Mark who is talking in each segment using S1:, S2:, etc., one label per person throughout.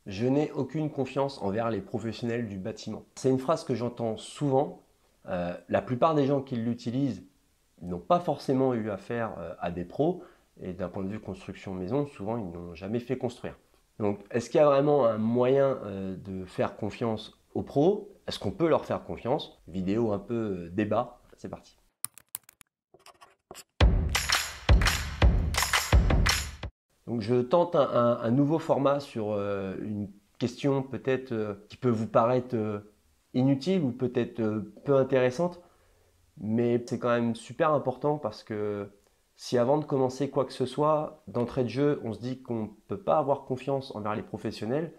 S1: Je n'ai aucune confiance envers les professionnels du bâtiment. C'est une phrase que j'entends souvent. La plupart des gens qui l'utilisent n'ont pas forcément eu affaire à des pros. Et d'un point de vue construction maison, souvent, ils n'ont jamais fait construire. Donc, est-ce qu'il y a vraiment un moyen de faire confiance aux pros? Est-ce qu'on peut leur faire confiance? Vidéo un peu débat. C'est parti. Donc je tente un nouveau format sur une question peut-être qui peut vous paraître inutile ou peut-être peu intéressante, mais c'est quand même super important parce que si avant de commencer quoi que ce soit, d'entrée de jeu, on se dit qu'on ne peut pas avoir confiance envers les professionnels,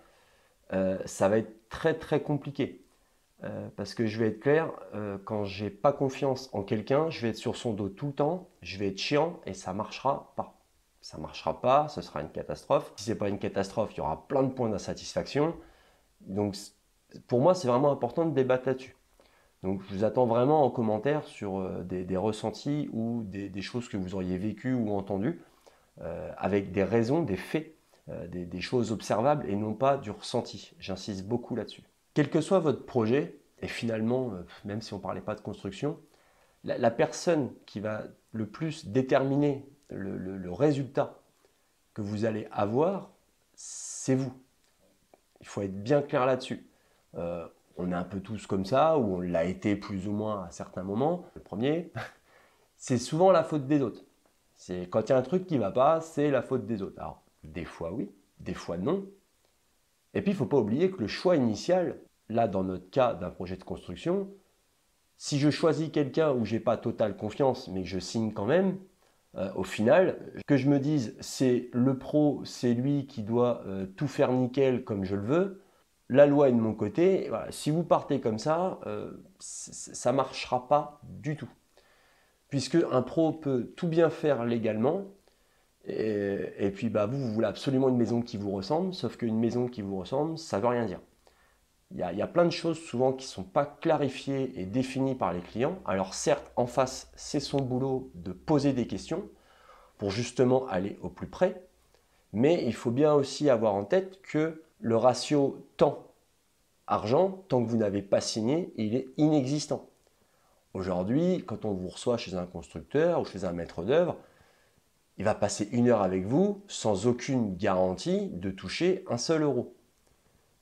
S1: ça va être très très compliqué. Parce que je vais être clair, quand j'ai pas confiance en quelqu'un, je vais être sur son dos tout le temps, je vais être chiant et ça marchera pas. Ça ne marchera pas, ce sera une catastrophe. Si ce n'est pas une catastrophe, il y aura plein de points d'insatisfaction. Donc pour moi, c'est vraiment important de débattre là-dessus. Donc je vous attends vraiment en commentaire sur des ressentis ou des choses que vous auriez vécues ou entendues, avec des raisons, des faits, des choses observables et non pas du ressenti. J'insiste beaucoup là-dessus. Quel que soit votre projet, et finalement, même si on ne parlait pas de construction, la personne qui va le plus déterminer le résultat que vous allez avoir, c'est vous. Il faut être bien clair là-dessus. On est un peu tous comme ça, ou on l'a été plus ou moins à certains moments. Le premier, c'est souvent la faute des autres. C'est quand il y a un truc qui ne va pas, c'est la faute des autres. Alors, des fois oui, des fois non. Et puis, il ne faut pas oublier que le choix initial, là, dans notre cas d'un projet de construction, si je choisis quelqu'un où j'ai pas totale confiance, mais que je signe quand même, au final, que je me dise c'est le pro, c'est lui qui doit tout faire nickel comme je le veux, la loi est de mon côté, voilà. Si vous partez comme ça, ça ne marchera pas du tout. Puisque un pro peut tout bien faire légalement, et puis bah, vous voulez absolument une maison qui vous ressemble, sauf qu'une maison qui vous ressemble, ça ne veut rien dire. Il y a plein de choses souvent qui ne sont pas clarifiées et définies par les clients. Alors certes, en face, c'est son boulot de poser des questions pour justement aller au plus près, mais il faut bien aussi avoir en tête que le ratio temps-argent, tant que vous n'avez pas signé, il est inexistant. Aujourd'hui, quand on vous reçoit chez un constructeur ou chez un maître d'œuvre, il va passer 1 heure avec vous sans aucune garantie de toucher un seul euro.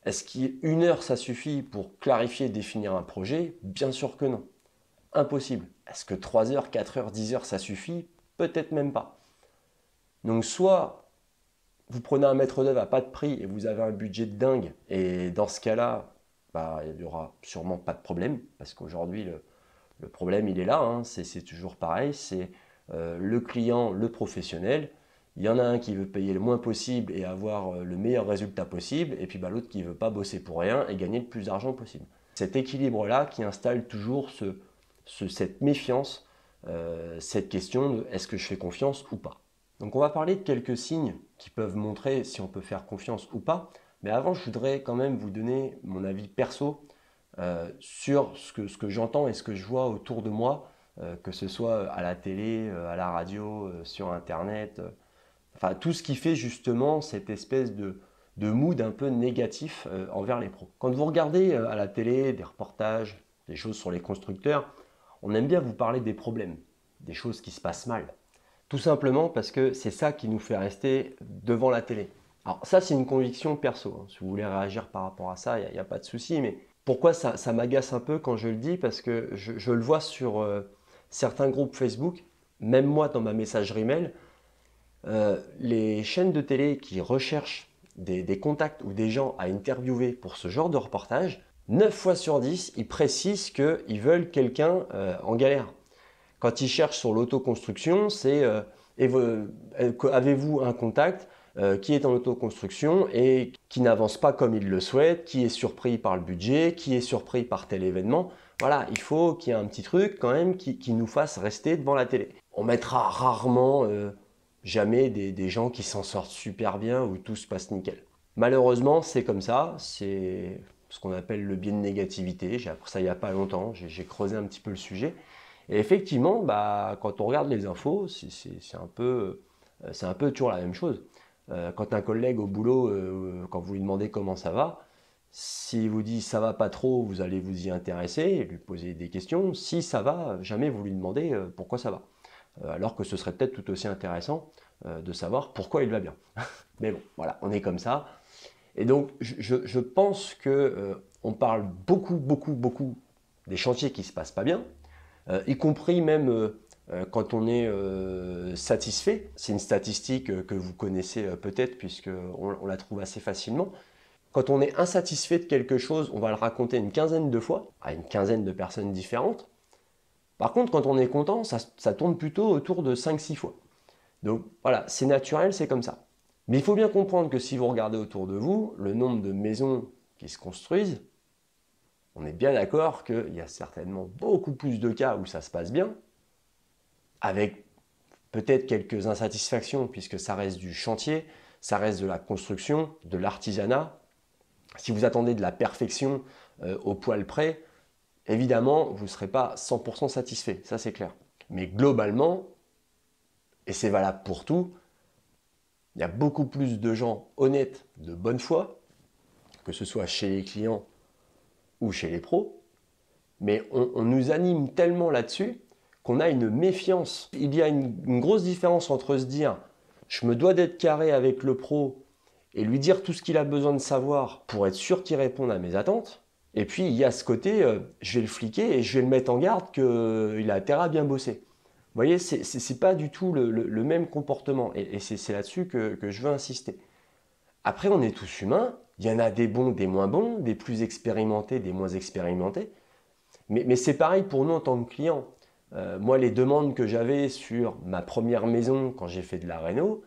S1: Est-ce qu'une heure, ça suffit pour clarifier et définir un projet? Bien sûr que non. Impossible. Est-ce que 3 heures, 4 heures, 10 heures, ça suffit? Peut-être même pas. Donc soit vous prenez un maître d'œuvre à pas de prix et vous avez un budget de dingue, et dans ce cas-là, bah, il n'y aura sûrement pas de problème, parce qu'aujourd'hui, le problème, il est là, hein, c'est toujours pareil, c'est le client, le professionnel. Il y en a un qui veut payer le moins possible et avoir le meilleur résultat possible, et puis bah, l'autre qui ne veut pas bosser pour rien et gagner le plus d'argent possible. Cet équilibre-là qui installe toujours cette méfiance, cette question de est-ce que je fais confiance ou pas. Donc on va parler de quelques signes qui peuvent montrer si on peut faire confiance ou pas, mais avant je voudrais quand même vous donner mon avis perso sur ce que j'entends et ce que je vois autour de moi, que ce soit à la télé, à la radio, sur Internet, enfin tout ce qui fait justement cette espèce de mood un peu négatif envers les pros. Quand vous regardez à la télé des reportages, des choses sur les constructeurs, on aime bien vous parler des problèmes, des choses qui se passent mal. Tout simplement parce que c'est ça qui nous fait rester devant la télé. Alors ça, c'est une conviction perso, hein. Si vous voulez réagir par rapport à ça, il n'y a pas de souci. Mais pourquoi ça m'agace un peu quand je le dis? Parce que je le vois sur certains groupes Facebook, même moi dans ma messagerie mail, les chaînes de télé qui recherchent des contacts ou des gens à interviewer pour ce genre de reportage, 9 fois sur 10, ils précisent qu'ils veulent quelqu'un en galère. Quand ils cherchent sur l'autoconstruction, c'est avez-vous un contact qui est en autoconstruction et qui n'avance pas comme il le souhaite, qui est surpris par le budget, qui est surpris par tel événement. Voilà, il faut qu'il y ait un petit truc quand même qui nous fasse rester devant la télé. On mettra rarement, jamais des gens qui s'en sortent super bien où tout se passe nickel. Malheureusement, c'est comme ça, c'est ce qu'on appelle le biais de négativité. J'ai appris ça il n'y a pas longtemps, j'ai creusé un petit peu le sujet. Et effectivement, bah, quand on regarde les infos, c'est un peu toujours la même chose. Quand un collègue au boulot, quand vous lui demandez comment ça va, s'il vous dit ça va pas trop, vous allez vous y intéresser et lui poser des questions. Si ça va, jamais vous lui demandez pourquoi ça va. Alors que ce serait peut-être tout aussi intéressant de savoir pourquoi il va bien. Mais bon, voilà, on est comme ça. Et donc, je pense que on parle beaucoup des chantiers qui se passent pas bien, y compris même quand on est satisfait. C'est une statistique que vous connaissez peut-être puisqu'on la trouve assez facilement. Quand on est insatisfait de quelque chose, on va le raconter une quinzaine de fois à une quinzaine de personnes différentes. Par contre, quand on est content, ça tourne plutôt autour de 5-6 fois. Donc voilà, c'est naturel, c'est comme ça. Mais il faut bien comprendre que si vous regardez autour de vous, le nombre de maisons qui se construisent, on est bien d'accord qu'il y a certainement beaucoup plus de cas où ça se passe bien, avec peut-être quelques insatisfactions, puisque ça reste du chantier, ça reste de la construction, de l'artisanat. Si vous attendez de la perfection au poil près, évidemment, vous ne serez pas 100% satisfait, ça c'est clair. Mais globalement, et c'est valable pour tout, il y a beaucoup plus de gens honnêtes, de bonne foi, que ce soit chez les clients ou chez les pros, mais on nous anime tellement là-dessus qu'on a une méfiance. Il y a une grosse différence entre se dire « je me dois d'être carré avec le pro et lui dire tout ce qu'il a besoin de savoir pour être sûr qu'il réponde à mes attentes », et puis il y a ce côté je vais le fliquer et je vais le mettre en garde qu'il a intérêt à bien bosser. Vous voyez, c'est pas du tout le même comportement et c'est là-dessus que je veux insister. Après, on est tous humains, il y en a des bons, des moins bons, des plus expérimentés, des moins expérimentés. Mais c'est pareil pour nous en tant que clients. Moi, les demandes que j'avais sur ma première maison quand j'ai fait de la réno,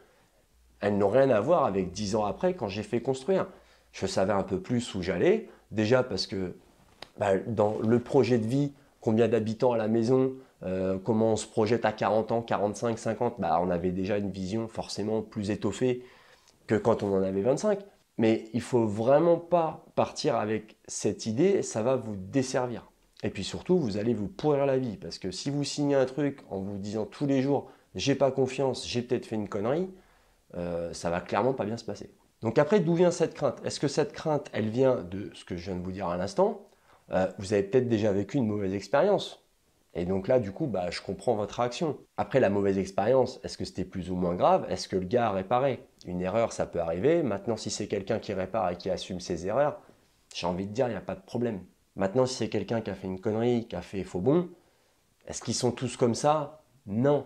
S1: elles n'ont rien à voir avec 10 ans après quand j'ai fait construire. Je savais un peu plus où j'allais, déjà parce que dans le projet de vie, combien d'habitants à la maison, comment on se projette à 40 ans, 45, 50, on avait déjà une vision forcément plus étoffée que quand on en avait 25. Mais il ne faut vraiment pas partir avec cette idée, ça va vous desservir. Et puis surtout, vous allez vous pourrir la vie. Parce que si vous signez un truc en vous disant tous les jours « j'ai pas confiance, j'ai peut-être fait une connerie », ça va clairement pas bien se passer. Donc après, d'où vient cette crainte? Est-ce que cette crainte, elle vient de ce que je viens de vous dire à l'instant? Vous avez peut-être déjà vécu une mauvaise expérience. Et donc là, du coup, je comprends votre réaction. Après, la mauvaise expérience, est-ce que c'était plus ou moins grave? Est-ce que le gars a réparé? Une erreur, ça peut arriver. Maintenant, si c'est quelqu'un qui répare et qui assume ses erreurs, j'ai envie de dire, il n'y a pas de problème. Maintenant, si c'est quelqu'un qui a fait une connerie, qui a fait faux bon, est-ce qu'ils sont tous comme ça? Non.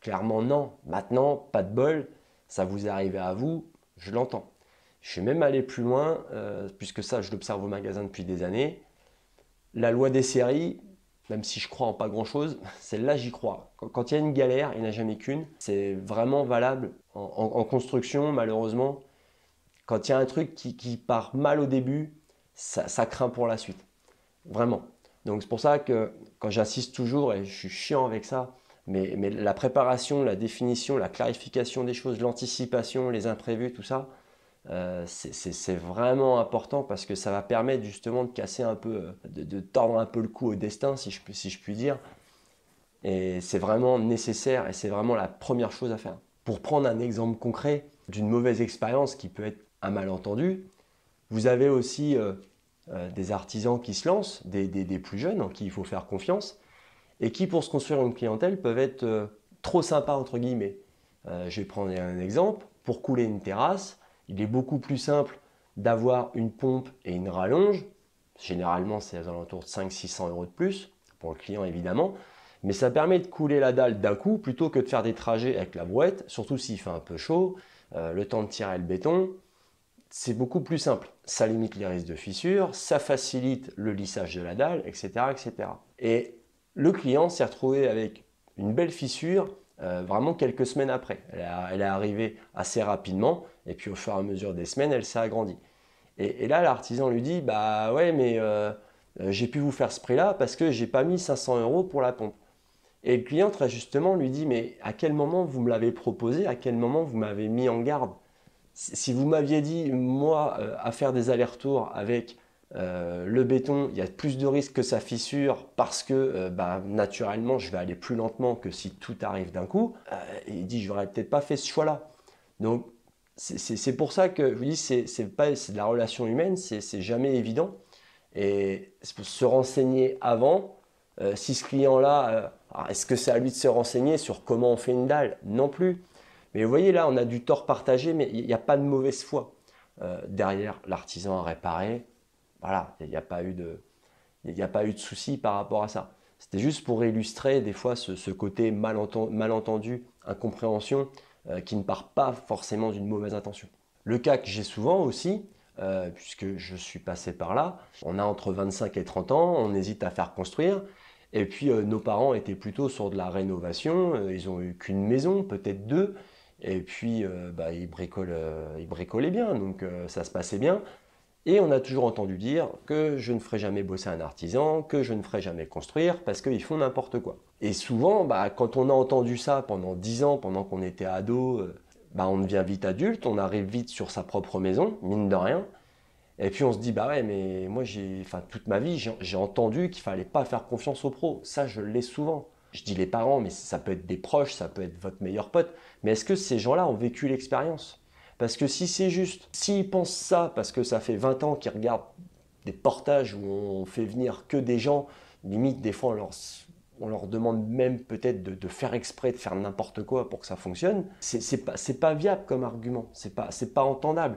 S1: Clairement, non. Maintenant, pas de bol, ça vous est arrivé à vous, je l'entends. Je suis même allé plus loin, puisque ça, je l'observe au magasin depuis des années. La loi des séries, même si je crois en pas grand-chose, celle-là, j'y crois. Quand il y a une galère, il n'y en a jamais qu'une. C'est vraiment valable en construction, malheureusement. Quand il y a un truc qui part mal au début, ça craint pour la suite. Vraiment. Donc c'est pour ça que quand j'insiste toujours, et je suis chiant avec ça, mais la préparation, la définition, la clarification des choses, l'anticipation, les imprévus, tout ça, c'est vraiment important parce que ça va permettre justement de casser un peu, de tordre un peu le cou au destin, si je puis dire. Et c'est vraiment nécessaire et c'est vraiment la première chose à faire. Pour prendre un exemple concret d'une mauvaise expérience qui peut être un malentendu, vous avez aussi des artisans qui se lancent, des plus jeunes en qui il faut faire confiance et qui, pour se construire une clientèle, peuvent être trop sympas entre guillemets. Je vais prendre un exemple. Pour couler une terrasse, il est beaucoup plus simple d'avoir une pompe et une rallonge. Généralement, c'est aux alentours de 500-600 euros de plus, pour le client évidemment. Mais ça permet de couler la dalle d'un coup plutôt que de faire des trajets avec la brouette, surtout s'il fait un peu chaud, le temps de tirer le béton. C'est beaucoup plus simple. Ça limite les risques de fissures, ça facilite le lissage de la dalle, etc. etc. Et le client s'est retrouvé avec une belle fissure vraiment quelques semaines après. Elle est arrivée assez rapidement et puis au fur et à mesure des semaines, elle s'est agrandie. Et là, l'artisan lui dit « bah ouais, mais j'ai pu vous faire ce prix-là parce que j'ai pas mis 500 euros pour la pompe ». Et le client, très justement, lui dit « mais à quel moment vous me l'avez proposé? À quel moment vous m'avez mis en garde? Si vous m'aviez dit, moi, à faire des allers-retours avec le béton, il y a plus de risques que ça fissure parce que naturellement, je vais aller plus lentement que si tout arrive d'un coup. Il dit, je n'aurais peut-être pas fait ce choix-là. » Donc, C'est pour ça que je vous dis, c'est de la relation humaine, c'est jamais évident. Et c'est pour se renseigner avant. Si ce client-là, est-ce que c'est à lui de se renseigner sur comment on fait une dalle? Non plus. Mais vous voyez là, on a du tort partagé, mais il n'y a pas de mauvaise foi. Derrière, l'artisan a réparé. Voilà, il n'y a pas eu de souci par rapport à ça. C'était juste pour illustrer des fois ce côté malentendu, incompréhension, qui ne part pas forcément d'une mauvaise intention. Le cas que j'ai souvent aussi, puisque je suis passé par là, on a entre 25 et 30 ans, on hésite à faire construire, et puis nos parents étaient plutôt sur de la rénovation, ils ont eu qu'une maison, peut-être deux, et puis ils bricolaient bien, donc ça se passait bien. Et on a toujours entendu dire que je ne ferai jamais bosser un artisan, que je ne ferai jamais construire parce qu'ils font n'importe quoi. Et souvent, quand on a entendu ça pendant 10 ans, pendant qu'on était ado, on devient vite adulte, on arrive vite sur sa propre maison, mine de rien. Et puis on se dit, bah ouais, mais moi, toute ma vie, j'ai entendu qu'il fallait pas faire confiance aux pros. Ça, je l'ai souvent. Je dis les parents, mais ça peut être des proches, ça peut être votre meilleur pote. Mais est-ce que ces gens-là ont vécu l'expérience? Parce que si c'est juste, s'ils pensent ça parce que ça fait 20 ans qu'ils regardent des portages où on fait venir que des gens, limite des fois on leur demande même peut-être de faire exprès, de faire n'importe quoi pour que ça fonctionne, c'est pas viable comme argument, c'est pas entendable.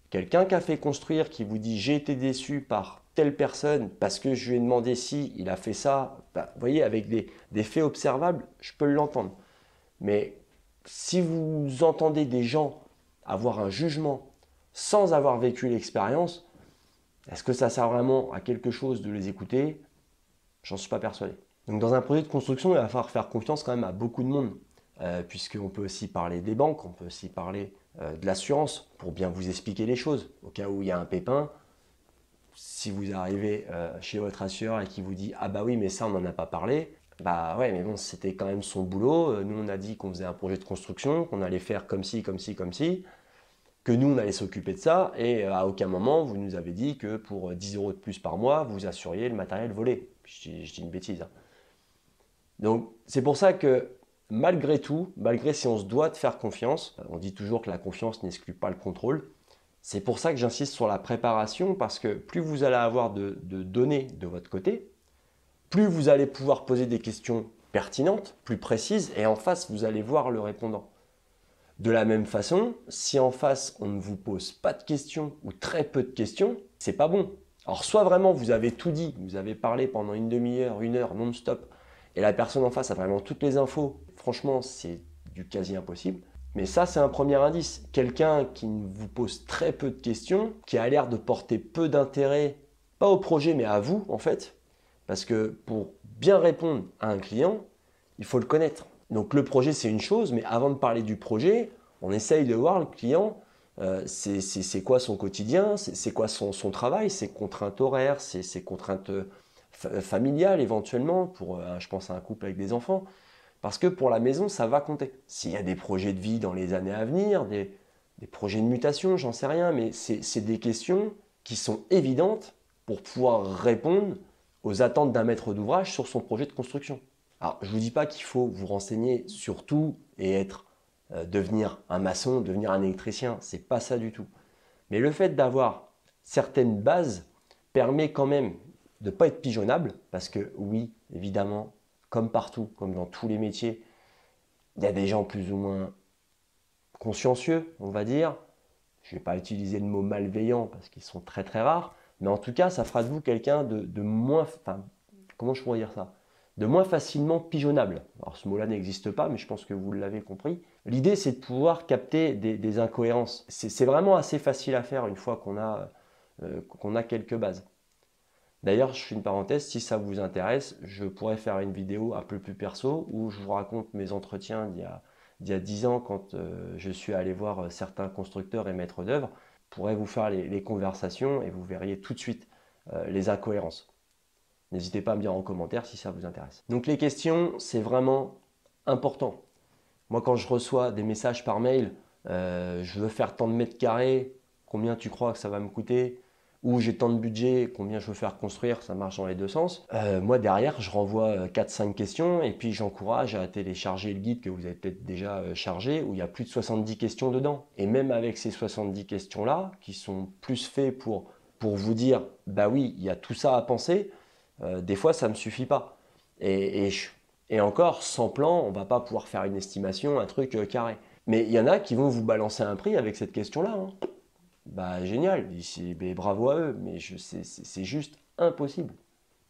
S1: Quelqu'un qui a fait construire, qui vous dit j'ai été déçu par telle personne parce que je lui ai demandé si il a fait ça, vous voyez, avec des faits observables, je peux l'entendre. Mais si vous entendez des gens avoir un jugement sans avoir vécu l'expérience, est-ce que ça sert vraiment à quelque chose de les écouter? J'en suis pas persuadé. Donc dans un projet de construction, il va falloir faire confiance quand même à beaucoup de monde, puisqu'on peut aussi parler des banques, on peut aussi parler de l'assurance pour bien vous expliquer les choses. Au cas où il y a un pépin, si vous arrivez chez votre assureur et qu'il vous dit « Ah bah oui, mais ça on n'en a pas parlé », bah ouais, mais bon, c'était quand même son boulot. Nous, on a dit qu'on faisait un projet de construction, qu'on allait faire comme ci, comme ci, comme ci, que nous, on allait s'occuper de ça, et à aucun moment, vous nous avez dit que pour 10 € de plus par mois, vous assuriez le matériel volé. Je dis une bêtise. Hein. Donc, c'est pour ça que, malgré tout, malgré si on se doit de faire confiance, on dit toujours que la confiance n'exclut pas le contrôle, c'est pour ça que j'insiste sur la préparation, parce que plus vous allez avoir de données de votre côté, plus vous allez pouvoir poser des questions pertinentes, plus précises, et en face, vous allez voir le répondant. De la même façon, si en face, on ne vous pose pas de questions ou très peu de questions, c'est pas bon. Alors, soit vraiment vous avez tout dit, vous avez parlé pendant une demi-heure, une heure, non-stop, et la personne en face a vraiment toutes les infos, franchement, c'est du quasi impossible. Mais ça, c'est un premier indice. Quelqu'un qui vous pose très peu de questions, qui a l'air de porter peu d'intérêt, pas au projet, mais à vous, en fait, parce que pour bien répondre à un client, il faut le connaître. Donc le projet, c'est une chose, mais avant de parler du projet, on essaye de voir le client, c'est quoi son quotidien, c'est quoi son travail, ses contraintes horaires, ses contraintes familiales éventuellement, pour, je pense à un couple avec des enfants. Parce que pour la maison, ça va compter. S'il y a des projets de vie dans les années à venir, des projets de mutation, j'en sais rien, mais c'est des questions qui sont évidentes pour pouvoir répondre aux attentes d'un maître d'ouvrage sur son projet de construction. Alors, je ne vous dis pas qu'il faut vous renseigner sur tout et devenir un maçon, devenir un électricien. Ce n'est pas ça du tout. Mais le fait d'avoir certaines bases permet quand même de ne pas être pigeonnable, parce que oui, évidemment, comme partout, comme dans tous les métiers, il y a des gens plus ou moins consciencieux, on va dire. Je ne vais pas utiliser le mot malveillant parce qu'ils sont très très rares, mais en tout cas, ça fera de vous quelqu'un de moins, enfin, comment je pourrais dire ça? De moins facilement pigeonnable. Alors ce mot-là n'existe pas, mais je pense que vous l'avez compris. L'idée, c'est de pouvoir capter des incohérences. C'est vraiment assez facile à faire une fois qu'on a quelques bases. D'ailleurs, je fais une parenthèse, si ça vous intéresse, je pourrais faire une vidéo un peu plus perso où je vous raconte mes entretiens d'il y a 10 ans quand je suis allé voir certains constructeurs et maîtres d'œuvre. Je pourrais vous faire les conversations et vous verriez tout de suite les incohérences. N'hésitez pas à me dire en commentaire si ça vous intéresse. Donc les questions, c'est vraiment important. Moi, quand je reçois des messages par mail, je veux faire tant de mètres carrés, combien tu crois que ça va me coûter? ou j'ai tant de budget, combien je veux faire construire, ça marche dans les deux sens. Moi derrière, je renvoie 4-5 questions et puis j'encourage à télécharger le guide que vous avez peut-être déjà chargé, où il y a plus de 70 questions dedans. Et même avec ces 70 questions-là, qui sont plus faits pour vous dire, bah oui, il y a tout ça à penser, des fois ça ne me suffit pas. Et encore, sans plan, on ne va pas pouvoir faire une estimation, un truc carré. Mais il y en a qui vont vous balancer un prix avec cette question-là, hein. Bah génial, ben, bravo à eux, mais c'est juste impossible.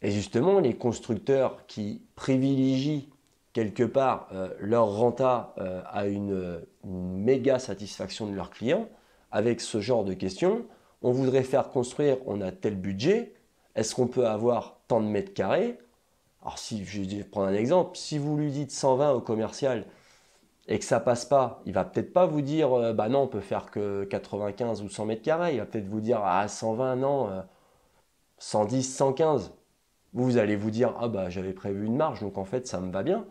S1: Et justement, les constructeurs qui privilégient quelque part leur renta à une méga satisfaction de leurs clients, avec ce genre de questions, on voudrait faire construire, on a tel budget, est-ce qu'on peut avoir tant de mètres carrés? Alors si je vais prendre un exemple, si vous lui dites 120 au commercial, et que ça passe pas, il va peut-être pas vous dire bah non, on peut faire que 95 ou 100 mètres carrés. Il va peut-être vous dire ah 120 non, 110, 115. Vous allez vous dire ah bah j'avais prévu une marge donc en fait ça me va bien.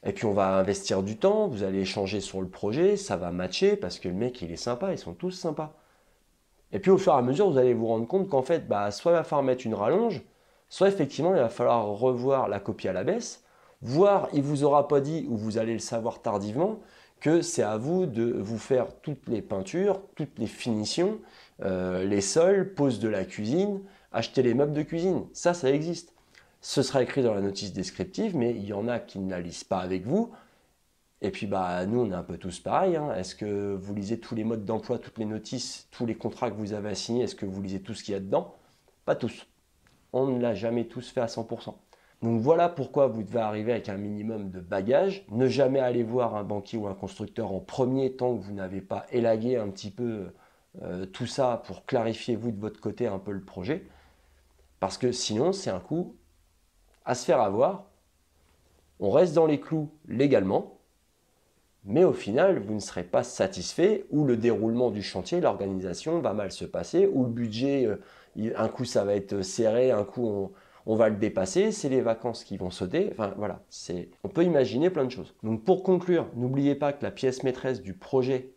S1: Et puis on va investir du temps, vous allez échanger sur le projet, ça va matcher parce que le mec il est sympa, ils sont tous sympas. Et puis au fur et à mesure vous allez vous rendre compte qu'en fait bah soit il va falloir mettre une rallonge, soit effectivement il va falloir revoir la copie à la baisse. Voire il ne vous aura pas dit, ou vous allez le savoir tardivement, que c'est à vous de vous faire toutes les peintures, toutes les finitions, les sols, pose de la cuisine, acheter les meubles de cuisine. Ça existe. Ce sera écrit dans la notice descriptive, mais il y en a qui ne la lisent pas avec vous. Et puis bah, nous, on est un peu tous pareils, hein. Est-ce que vous lisez tous les modes d'emploi, toutes les notices, tous les contrats que vous avez à signer? Est-ce que vous lisez tout ce qu'il y a dedans? Pas tous. On ne l'a jamais tous fait à 100%. Donc voilà pourquoi vous devez arriver avec un minimum de bagages. Ne jamais aller voir un banquier ou un constructeur en premier tant que vous n'avez pas élagué un petit peu tout ça pour clarifier vous de votre côté un peu le projet. Parce que sinon c'est un coup à se faire avoir. On reste dans les clous légalement, mais au final vous ne serez pas satisfait ou le déroulement du chantier, l'organisation va mal se passer ou le budget, un coup ça va être serré, un coup on va le dépasser, c'est les vacances qui vont sauter. Enfin voilà, on peut imaginer plein de choses. Donc pour conclure, n'oubliez pas que la pièce maîtresse du projet,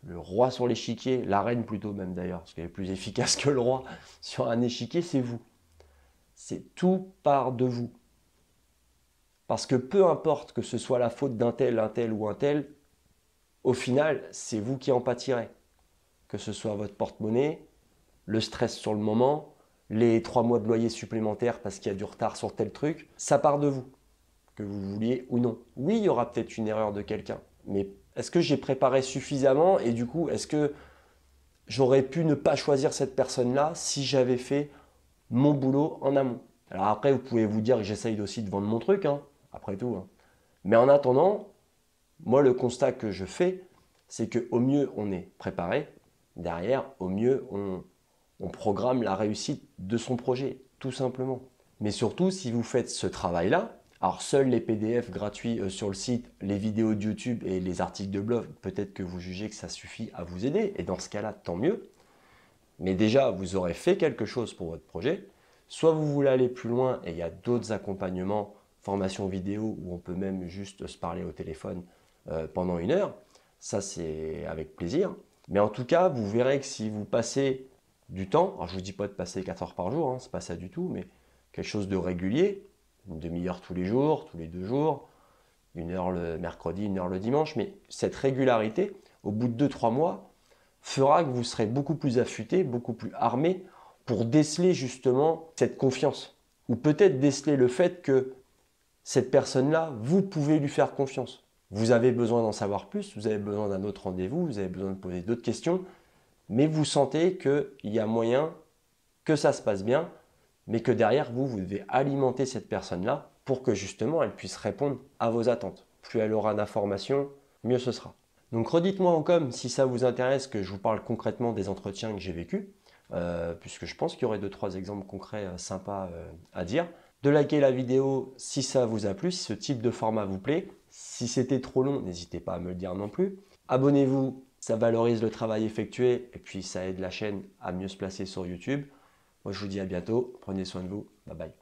S1: le roi sur l'échiquier, la reine plutôt même d'ailleurs, parce qu'elle est plus efficace que le roi sur un échiquier, c'est vous. C'est tout part de vous. Parce que peu importe que ce soit la faute d'un tel, un tel ou un tel, au final, c'est vous qui en pâtirez. Que ce soit votre porte-monnaie, le stress sur le moment, les 3 mois de loyer supplémentaires parce qu'il y a du retard sur tel truc, ça part de vous, que vous vouliez ou non. Oui, il y aura peut-être une erreur de quelqu'un, mais est-ce que j'ai préparé suffisamment et du coup, est-ce que j'aurais pu ne pas choisir cette personne-là si j'avais fait mon boulot en amont? Alors après, vous pouvez vous dire que j'essaye aussi de vendre mon truc, hein, après tout. Hein. Mais en attendant, moi, le constat que je fais, c'est qu'au mieux, on est préparé. Derrière, au mieux, on programme la réussite de son projet, tout simplement. Mais surtout, si vous faites ce travail-là, alors seuls les PDF gratuits sur le site, les vidéos de YouTube et les articles de blog, peut-être que vous jugez que ça suffit à vous aider. Et dans ce cas-là, tant mieux. Mais déjà, vous aurez fait quelque chose pour votre projet. Soit vous voulez aller plus loin et il y a d'autres accompagnements, formations vidéo, où on peut même juste se parler au téléphone pendant 1 heure. Ça, c'est avec plaisir. Mais en tout cas, vous verrez que si vous passez du temps, alors je ne vous dis pas de passer 4 heures par jour, hein, c'est pas ça du tout, mais quelque chose de régulier, une demi-heure tous les jours, tous les 2 jours, 1 heure le mercredi, 1 heure le dimanche, mais cette régularité, au bout de 2-3 mois, fera que vous serez beaucoup plus affûté, beaucoup plus armé pour déceler justement cette confiance. Ou peut-être déceler le fait que cette personne-là, vous pouvez lui faire confiance. Vous avez besoin d'en savoir plus, vous avez besoin d'un autre rendez-vous, vous avez besoin de poser d'autres questions, mais vous sentez qu'il y a moyen que ça se passe bien, mais que derrière vous devez alimenter cette personne-là pour que justement elle puisse répondre à vos attentes. Plus elle aura d'informations, mieux ce sera. Donc redites-moi en com si ça vous intéresse que je vous parle concrètement des entretiens que j'ai vécus, puisque je pense qu'il y aurait 2-3 exemples concrets sympas à dire. De liker la vidéo si ça vous a plu, si ce type de format vous plaît. Si c'était trop long, n'hésitez pas à me le dire non plus. Abonnez-vous, ça valorise le travail effectué et puis ça aide la chaîne à mieux se placer sur YouTube. Moi je vous dis à bientôt, prenez soin de vous, bye bye.